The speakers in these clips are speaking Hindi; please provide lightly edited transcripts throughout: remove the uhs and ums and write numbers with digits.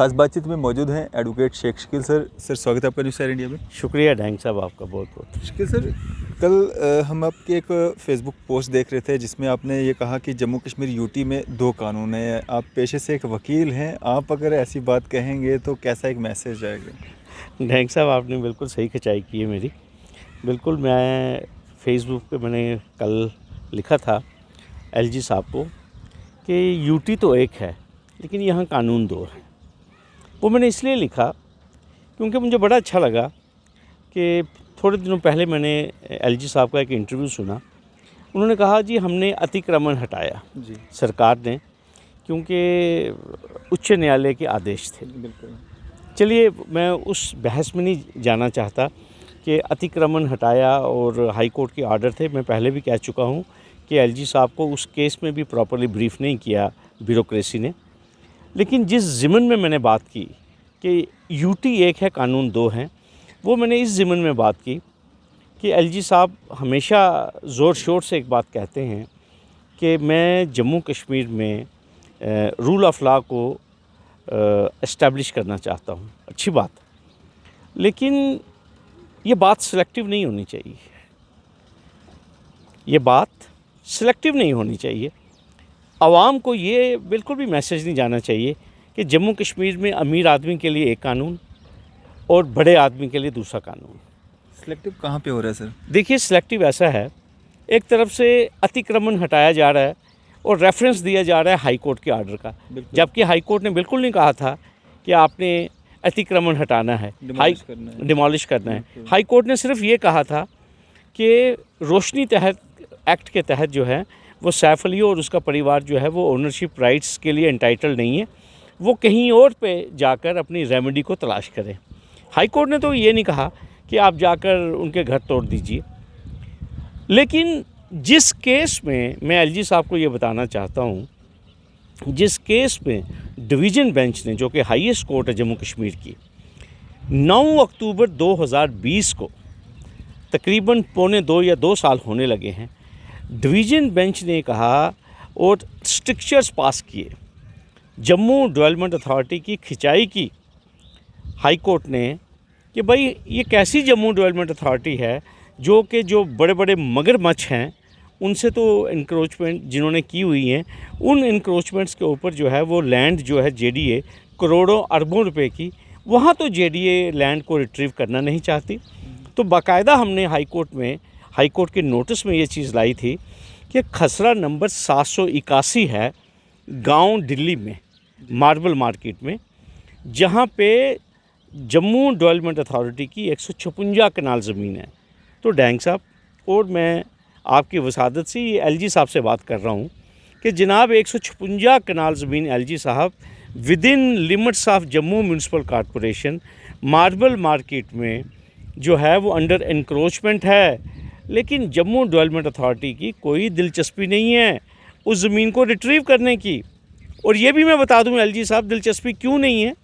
खास बातचीत में मौजूद हैं advocate Sheikh Shakeel sir. Sir स्वागत है आपका न्यूज़ इंडिया में। शुक्रिया ढैंग साहब आपका बहुत बहुत। शकील सर, कल हम आपकी एक फेसबुक पोस्ट देख रहे थे जिसमें आपने ये कहा कि जम्मू कश्मीर यूटी में दो कानून हैं। आप पेशे से एक वकील हैं, आप अगर ऐसी बात कहेंगे तो कैसा एक मैसेज जाएगा? ढैंग साहब आपने बिल्कुल सही खिंचाई की है मेरी। बिल्कुल मैं फेसबुक पे मैंने कल लिखा था एलजी साहब को कि यूटी तो एक है लेकिन यहाँ कानून दो हैं। वो मैंने इसलिए लिखा क्योंकि मुझे बड़ा अच्छा लगा कि थोड़े दिनों पहले मैंने एलजी साहब का एक इंटरव्यू सुना। उन्होंने कहा जी हमने अतिक्रमण हटाया जी सरकार ने, क्योंकि उच्च न्यायालय के आदेश थे। बिल्कुल। चलिए मैं उस बहस में नहीं जाना चाहता कि अतिक्रमण हटाया और हाई कोर्ट के आर्डर थे। मैं पहले भी कह चुका हूँ कि एलजी साहब को उस केस में भी प्रॉपर्ली ब्रीफ नहीं किया ब्यूरोक्रेसी ने। लेकिन जिस ज़िमन में मैंने बात की कि यूटी एक है कानून दो हैं, वो मैंने इस ज़िमन में बात की कि एलजी साहब हमेशा ज़ोर शोर से एक बात कहते हैं कि मैं जम्मू कश्मीर में रूल ऑफ लॉ को एस्टैब्लिश करना चाहता हूँ। अच्छी बात, लेकिन ये बात सिलेक्टिव नहीं होनी चाहिए। ये बात सिलेक्टिव नहीं होनी चाहिए। आवाम को ये बिल्कुल भी मैसेज नहीं जाना चाहिए कि जम्मू कश्मीर में अमीर आदमी के लिए एक कानून और बड़े आदमी के लिए दूसरा कानून। सिलेक्टिव कहाँ पे हो रहा है सर? देखिए सिलेक्टिव ऐसा है, एक तरफ से अतिक्रमण हटाया जा रहा है और रेफरेंस दिया जा रहा है हाई कोर्ट के आर्डर का, जबकि हाई कोर्ट ने बिल्कुल नहीं कहा था कि आपने अतिक्रमण हटाना है, डिमोलिश करना है। हाई कोर्ट ने सिर्फ ये कहा था कि रोशनी तहत एक्ट के तहत जो है वो सैफ अली और उसका परिवार जो है वो ओनरशिप राइट्स के लिए एंटाइटल नहीं है, वो कहीं और पे जाकर अपनी रेमेडी को तलाश करें। हाई कोर्ट ने तो ये नहीं कहा कि आप जाकर उनके घर तोड़ दीजिए। लेकिन जिस केस में मैं एलजी साहब को ये बताना चाहता हूँ, जिस केस में डिवीज़न बेंच ने, जो कि हाईएस्ट कोर्ट है जम्मू कश्मीर की, 9 अक्टूबर 2020 को तकरीबन पौने 2 या 2 साल होने लगे हैं, डिवीज़न बेंच ने कहा और स्ट्रिक्चर्स पास किए, जम्मू डेवलपमेंट अथॉरिटी की खिंचाई की हाई कोर्ट ने कि भाई ये कैसी जम्मू डेवलपमेंट अथॉरिटी है जो बड़े बड़े मगरमच्छ हैं उनसे तो इंक्रोचमेंट जिन्होंने की हुई हैं, उन इंक्रोचमेंट्स के ऊपर जो है वो लैंड जो है जेडीए करोड़ों अरबों रुपए की, वहाँ तो जेडीए लैंड को रिट्रीव करना नहीं चाहती। तो बाकायदा हमने हाई कोर्ट के नोटिस में ये चीज़ लाई थी कि खसरा नंबर 781 है गांव दिल्ली में मार्बल मार्केट में, जहां पे जम्मू डेवलपमेंट अथॉरिटी की 156 कनाल ज़मीन है। तो डैंग साहब और मैं आपकी वसादत से एलजी साहब से बात कर रहा हूं कि जनाब 156 कनाल ज़मीन एलजी साहब within limits of Jammu municipal corporation marble market में जो है वो अंडर एनक्रोचमेंट है, लेकिन जम्मू डेवलपमेंट अथॉरिटी की कोई दिलचस्पी नहीं है उस ज़मीन को रिट्रीव करने की। और ये भी मैं बता दूं एलजी साहब, दिलचस्पी क्यों नहीं है,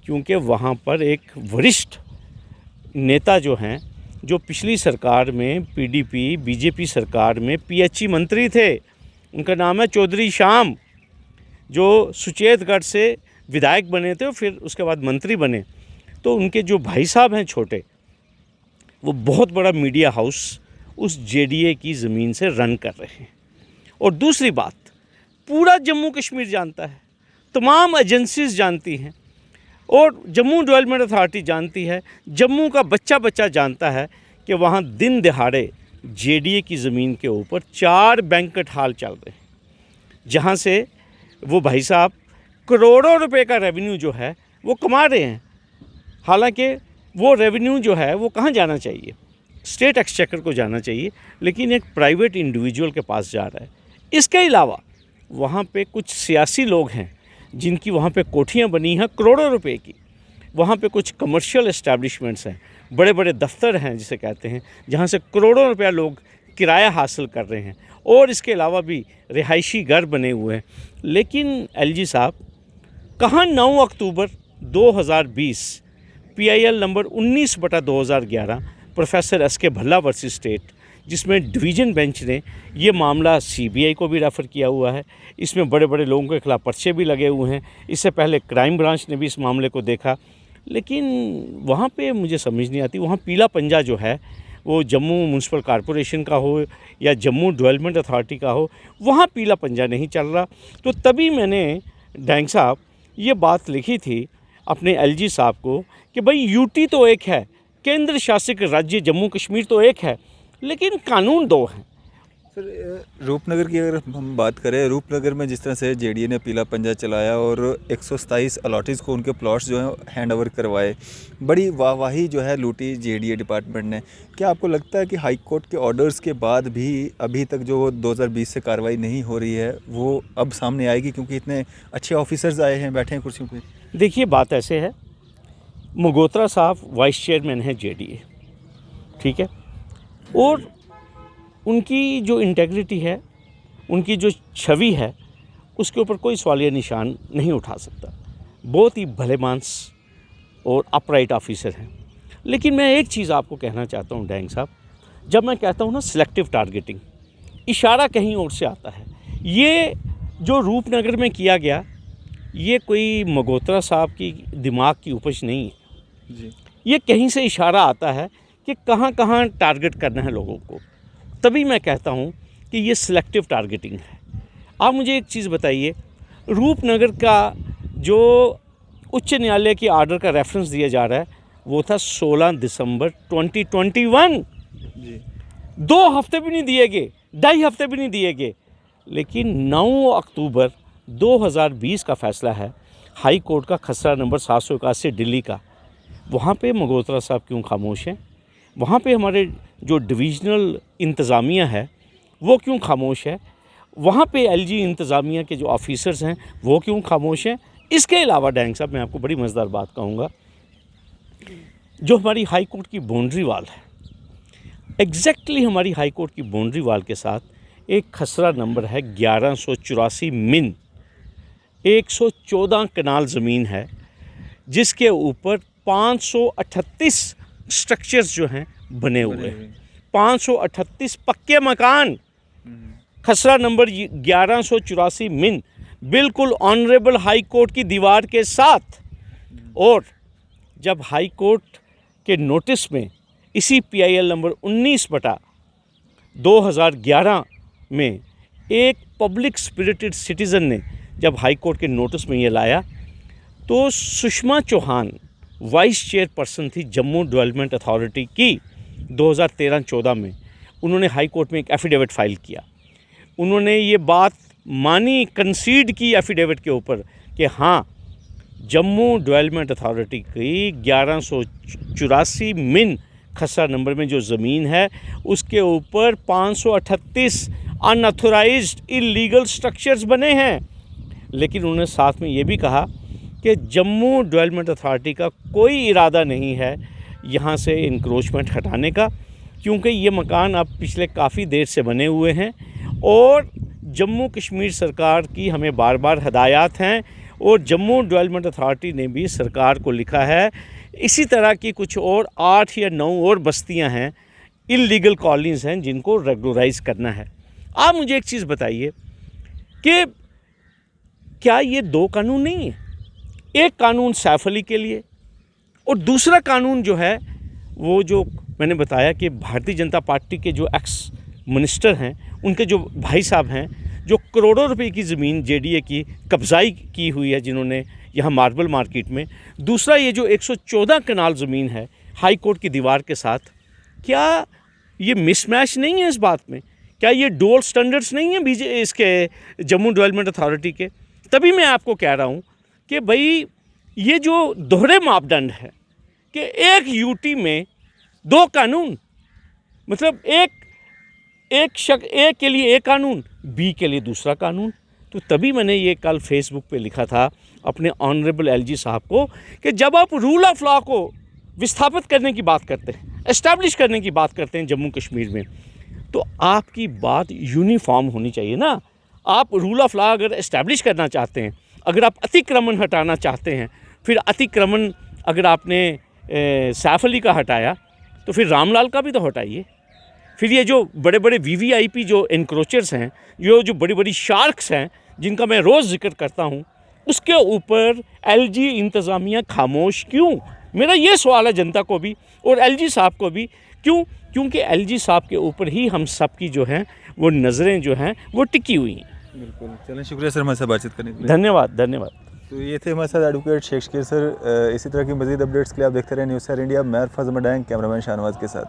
क्योंकि वहाँ पर एक वरिष्ठ नेता जो हैं, जो पिछली सरकार में पीडीपी बीजेपी सरकार में पीएचई मंत्री थे, उनका नाम है चौधरी श्याम, जो सुचेतगढ़ से विधायक बने थे और फिर उसके बाद मंत्री बने। तो उनके जो भाई साहब हैं छोटे, वो बहुत बड़ा मीडिया हाउस उस जेडीए की ज़मीन से रन कर रहे हैं। और दूसरी बात, पूरा जम्मू कश्मीर जानता है, तमाम एजेंसीज़ जानती हैं और जम्मू डेवलपमेंट अथॉरिटी जानती है, जम्मू का बच्चा जानता है कि वहाँ दिन दिहाड़े जेडीए की ज़मीन के ऊपर 4 बैंक्वेट हॉल चल रहे हैं, जहाँ से वो भाई साहब करोड़ों रुपए का रेवेन्यू जो है वो कमा रहे हैं। हालांकि वो रेवेन्यू जो है वो कहाँ जाना चाहिए, स्टेट एक्सचेकर को जाना चाहिए, लेकिन एक प्राइवेट इंडिविजुअल के पास जा रहा है। इसके अलावा वहाँ पे कुछ सियासी लोग हैं जिनकी वहाँ पे कोठियाँ बनी हैं करोड़ों रुपए की, वहाँ पे कुछ कमर्शियल एस्टैब्लिशमेंट्स हैं, बड़े बड़े दफ्तर हैं जिसे कहते हैं, जहाँ से करोड़ों रुपया लोग किराया हासिल कर रहे हैं, और इसके अलावा भी रिहायशी घर बने हुए हैं। लेकिन एलजी साहब कहाँ 9 अक्टूबर 2020 PIL number 19/2011 professor SK Bhalla versus state जिसमें डिवीज़न बेंच ने ये मामला सीबीआई को भी रेफ़र किया हुआ है। इसमें बड़े बड़े लोगों के खिलाफ पर्चे भी लगे हुए हैं। इससे पहले क्राइम ब्रांच ने भी इस मामले को देखा, लेकिन वहाँ पे मुझे समझ नहीं आती, वहाँ पीला पंजा जो है वो जम्मू म्यूनसिपल कॉरपोरेशन का हो या जम्मू डेवलपमेंट अथॉरिटी का हो, वहाँ पीला पंजा नहीं चल रहा। तो तभी मैंने डैंग साहब ये बात लिखी थी अपने एलजी साहब को कि भाई यूटी तो एक है, केंद्र शासित राज्य जम्मू कश्मीर तो एक है, लेकिन कानून दो हैं। सर, रूपनगर की अगर हम बात करें, रूपनगर में जिस तरह से जेडीए ने पीला पंजा चलाया और 127 अलॉटीज़ को उनके प्लॉट्स जो हैं हैंड ओवर करवाए, बड़ी वाहवाही जो है लूटी जेडीए डिपार्टमेंट ने। क्या आपको लगता है कि हाई कोर्ट के ऑर्डर्स के बाद भी अभी तक जो 2020 से कार्रवाई नहीं हो रही है वो अब सामने आएगी, क्योंकि इतने अच्छे ऑफिसर्स आए हैं, बैठे हैं कुर्सियों पर? देखिए, बात ऐसे है, मगोत्रा साहब वाइस चेयरमैन है जेडीए, ठीक है, और उनकी जो इंटेग्रिटी है, उनकी जो छवि है, उसके ऊपर कोई सवालिया निशान नहीं उठा सकता। बहुत ही भले मानस और अपराइट ऑफिसर हैं। लेकिन मैं एक चीज़ आपको कहना चाहता हूँ डैंग साहब, जब मैं कहता हूँ ना सिलेक्टिव टारगेटिंग, इशारा कहीं और से आता है। ये जो रूपनगर में किया गया, ये कोई मगोत्रा साहब की दिमाग की उपज नहीं है जी। ये कहीं से इशारा आता है कि कहाँ कहाँ टारगेट करना है लोगों को। तभी मैं कहता हूँ कि ये सिलेक्टिव टारगेटिंग है। आप मुझे एक चीज़ बताइए, रूपनगर का जो उच्च न्यायालय के आर्डर का रेफरेंस दिया जा रहा है वो था 16 दिसंबर 2021। जी। 2 हफ्ते भी नहीं दिए गए, 2.5 हफ्ते भी नहीं दिए गए। लेकिन 9 अक्टूबर 2020 का फैसला है हाई कोर्ट का खसरा नंबर 781 दिल्ली का। वहाँ पे मगोत्रा साहब क्यों खामोश हैं? वहाँ पे हमारे जो डिविजनल इंतज़ामिया है वो क्यों खामोश है? वहाँ पे एलजी इंतज़ामिया के जो ऑफिसर्स हैं वो क्यों खामोश हैं? इसके अलावा डैंग साहब, मैं आपको बड़ी मज़ेदार बात कहूँगा, जो हमारी हाई कोर्ट की बाउंड्री वाल है, एग्जैक्टली हमारी हाई कोर्ट की बाउंड्री वाल के साथ एक खसरा नंबर है 1184 मिन, 114 कनाल ज़मीन है, जिसके ऊपर 538 स्ट्रक्चर्स जो हैं बने हुए हैं, 538 पक्के मकान। खसरा नंबर 1184 मिन बिल्कुल ऑनरेबल हाई कोर्ट की दीवार के साथ। और जब हाई कोर्ट के नोटिस में इसी PIL नंबर 19/2011 में एक पब्लिक स्पिरिटेड सिटीज़न ने जब हाई कोर्ट के नोटिस में ये लाया, तो सुषमा चौहान वाइस चेयरपर्सन थी जम्मू डेवलपमेंट अथॉरिटी की 2013-14 में। उन्होंने हाई कोर्ट में एक एफिडेविट फाइल किया। उन्होंने ये बात मानी, कंसीड की एफिडेविट के ऊपर कि हाँ, जम्मू डेवलपमेंट अथॉरिटी की 1184 मिन खसरा नंबर में जो ज़मीन है उसके ऊपर 538 अनऑथोराइज्ड इलीगल स्ट्रक्चर्स बने हैं। लेकिन उन्होंने साथ में ये भी कहा कि जम्मू डेवलपमेंट अथॉरिटी का कोई इरादा नहीं है यहाँ से इंक्रोचमेंट हटाने का, क्योंकि ये मकान अब पिछले काफ़ी देर से बने हुए हैं और जम्मू कश्मीर सरकार की हमें बार बार हदायत हैं और जम्मू डेवलपमेंट अथॉरिटी ने भी सरकार को लिखा है। इसी तरह की कुछ और 8 या 9 और बस्तियां हैं, इल्लीगल कॉलोनीज़ हैं, जिनको रेगुलराइज करना है। आप मुझे एक चीज़ बताइए कि क्या ये 2 कानून नहीं है? एक कानून सैफ अली के लिए और दूसरा कानून जो है वो जो मैंने बताया कि भारतीय जनता पार्टी के जो एक्स मिनिस्टर हैं, उनके जो भाई साहब हैं, जो करोड़ों रुपए की ज़मीन जेडीए की कब्ज़ाई की हुई है जिन्होंने यहाँ मार्बल मार्केट में। दूसरा ये जो 114 कनाल ज़मीन है हाई कोर्ट की दीवार के साथ, क्या ये मिसमैच नहीं है इस बात में? क्या ये डबल स्टैंडर्ड्स नहीं है इसके जम्मू डेवलपमेंट अथॉरिटी के? तभी मैं आपको कह रहा हूँ कि भाई ये जो दोहरे मापदंड है कि एक यूटी में 2 कानून, मतलब एक के लिए एक कानून, बी के लिए दूसरा कानून। तो तभी मैंने ये कल फेसबुक पे लिखा था अपने ऑनरेबल एलजी साहब को कि जब आप रूल ऑफ लॉ को विस्थापित करने की बात करते हैं, एस्टैब्लिश करने की बात करते हैं जम्मू कश्मीर में, तो आपकी बात यूनिफॉर्म होनी चाहिए ना। आप रूल ऑफ लॉ अगर एस्टैब्लिश करना चाहते हैं, अगर आप अतिक्रमण हटाना चाहते हैं, फिर अतिक्रमण अगर आपने सैफ अली का हटाया तो फिर रामलाल का भी तो हटाइए, फिर ये जो बड़े बड़े वीवीआईपी जो इंक्रोचर्स हैं, जो बड़ी बड़ी शार्क्स हैं जिनका मैं रोज़ जिक्र करता हूँ, उसके ऊपर एलजी इंतज़ामिया खामोश क्यों? मेरा ये सवाल है जनता को भी और एलजी साहब को भी, क्यों? क्योंकि एलजी साहब के ऊपर ही हम सब की जो हैं वो नज़रें जो हैं वो टिकी हुई हैं। बिल्कुल, चलें, शुक्रिया सर हमारे साथ बातचीत करने के लिए। धन्यवाद, धन्यवाद। तो ये थे हमारे साथ एडवोकेट शेख शकीर सर। इसी तरह की मज़ीद अपडेट्स के लिए आप देखते रहे न्यूज़ सर इंडिया। मैं अरफाज मडांग, कैमरामैन शाहनवाज के साथ।